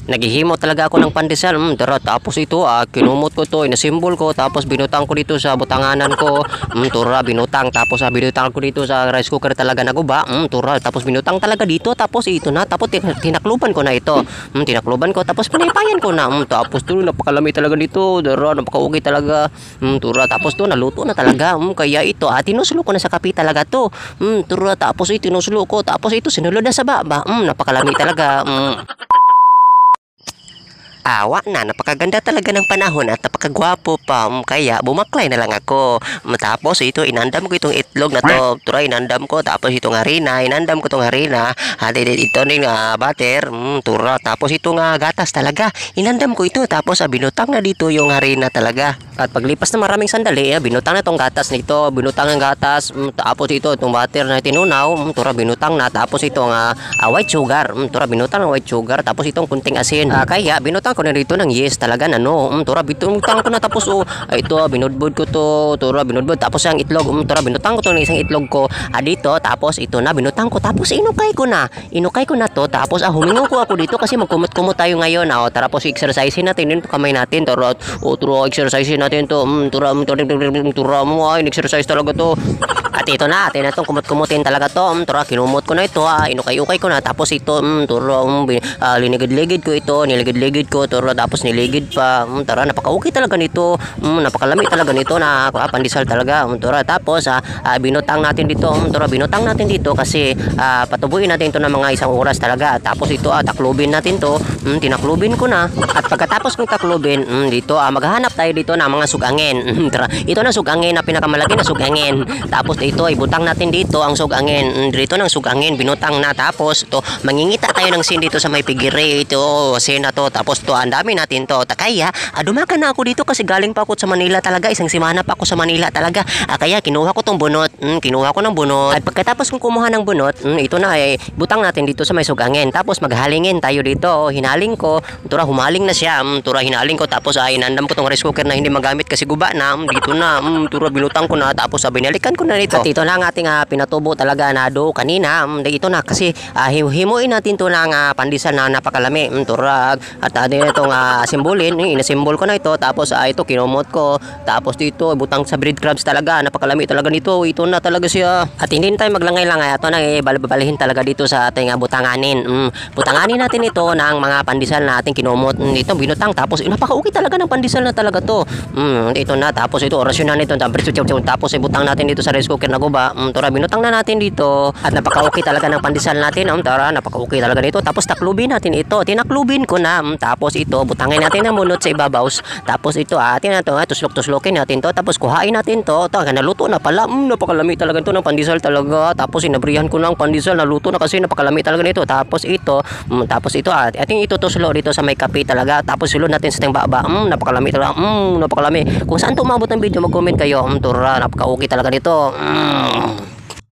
Naghihimo talaga ako ng pandesal. Tara, tapos ito, kinumot ko to, inasimbol ko, tapos binutang ko dito sa butanganan ko. Tura, binutang. Tapos binutang ko dito sa rice cooker talaga na guba. Tura, tapos binutang talaga dito. Tapos ito na, tapos tinakluban ko na ito. Tinakluban ko, tapos pinaypayan ko na. Tapos to, napakalami talaga dito. Tara, napakaugi talaga. Tura, tapos to, naluto na talaga. Kaya ito, tinuslo ko na sa kape talaga to. Tura, tapos ito, tinuslo ko. Tapos ito, sinulod na sa baba. Napakalami talaga. Awa na, napakaganda talaga ng panahon at napakagwapo pa. Kaya bumaklay na lang ako. Tapos ito, inandam ko itong itlog na to. Tura, inandam ko. Tapos itong harina, inandam ko itong harina. Ito rin butter. Tura, tapos itong gatas talaga. Inandam ko ito. Tapos binutang na dito yung harina talaga. At paglipas na maraming sandali, binutang na itong gatas nito. Binutang ng gatas. Tapos ito, itong butter na tinunaw. Tura, binutang na. Tapos itong white sugar. Tura, binutang ng white sugar. Tapos itong kunting asin. Kaya binutang ko na dito ng yes talaga na no. Tura, binutang ko na. Tapos ito, binudbud ko to. Tura, binudbud. Tapos ang itlog. Tura, binutang ko to ng isang itlog ko. Dito, tapos ito na, binutang ko. Tapos inukay ko na. Inukay ko na to. Tapos humingo ko ako dito kasi magkumot-kumot tayo ngayon. Tara po, exercise natin din kamay natin. Tura, exercise natin to. Tura, mo ay exercise talaga to. At ito na, atin na itong kumot-kumutin talaga to. Tura, kinumot ko na ito. Inukay-ukay ko na. Tapos ito, tura, linigid-ligid ko ito. Niligid-ligid ko. Tura, tapos niligid pa. Tura, napaka-okay talaga nito. Napakalami talaga nito na pandesal talaga. Tura, tapos binutang natin dito. Tura, binutang natin dito kasi patubuin natin ito ng mga isang oras talaga. Tapos ito, taklubin natin to. Tinaklubin ko na. At pagkatapos kong taklubin, dito, maghahanap tayo dito ng mga sugangin. Tura, ito na sugangin na pinakamalaki na sugangin. Tapos ito, ibutang natin dito ang sugangin. Dito ng sugangin, binutang na. Tapos ito, mangingita tayo ng sin dito sa may pigiri. Ito, sin na to. Tapos ito, ang dami natin to. Kaya, dumakan na ako dito kasi galing pa ako sa Manila talaga. Isang semana pa ako sa Manila talaga. Kaya, kinuha ko tong bunot. Kinuha ko ng bunot. At pagkatapos kong kumuha ng bunot, ito na butang natin dito sa may sugangin. Tapos maghalingin tayo dito. Hinaling ko. Tura, humaling na siya. Tura, hinaling ko. Tapos inandam ko tong rice cooker na hindi magamit kasi guba na. Dito na. Tura, binutang ko na. Tapos binalikan ko na dito. At ito na ang ating pinatubo talaga na do kanina. Ito na kasi himuin natin to ng pandesal na napakalami. Tura, at itong asimbulin, inasimbol ko na ito. Tapos ito kinumot ko. Tapos dito butang sa breadcrumbs talaga. Napakalami talaga nito. Ito na talaga siya. At hindi tayo maglangay-langay. Ito na babalihin talaga dito sa ating butanganin. Butanganin natin ito ng mga pandesal na ating kinumot. Ito binutang. Tapos napaka-okay talaga ng pandesal na talaga to. Ito na. Tapos ito orasyon na nito. Tapos ibutang natin dito sa rice cooker na guba. Tura, binutang na natin dito. At napaka-okay talaga ng pandesal natin. Tura, napaka-okay talaga dito. Tapos taklubin natin ito. Tinaklubin ko na. Tapos ito, butangin natin ng bunot sa ibabaw. Tapos ito, atin na ito. Tuslok-tuslokin natin to. Tapos kuhain natin to. Ito, naluto na pala. Napakalami talaga ito ng pandesal talaga. Tapos sinabrihan ko ng pandesal. Naluto na kasi napakalami talaga nito. Tapos ito, ating ito tuslo dito sa may kape talaga. Tapos sulod natin sa ating baba. Napakalami talaga. Napakalami. Kung saan ito umabot ng video, mag-comment kayo. Tura, napaka-okay talaga nito.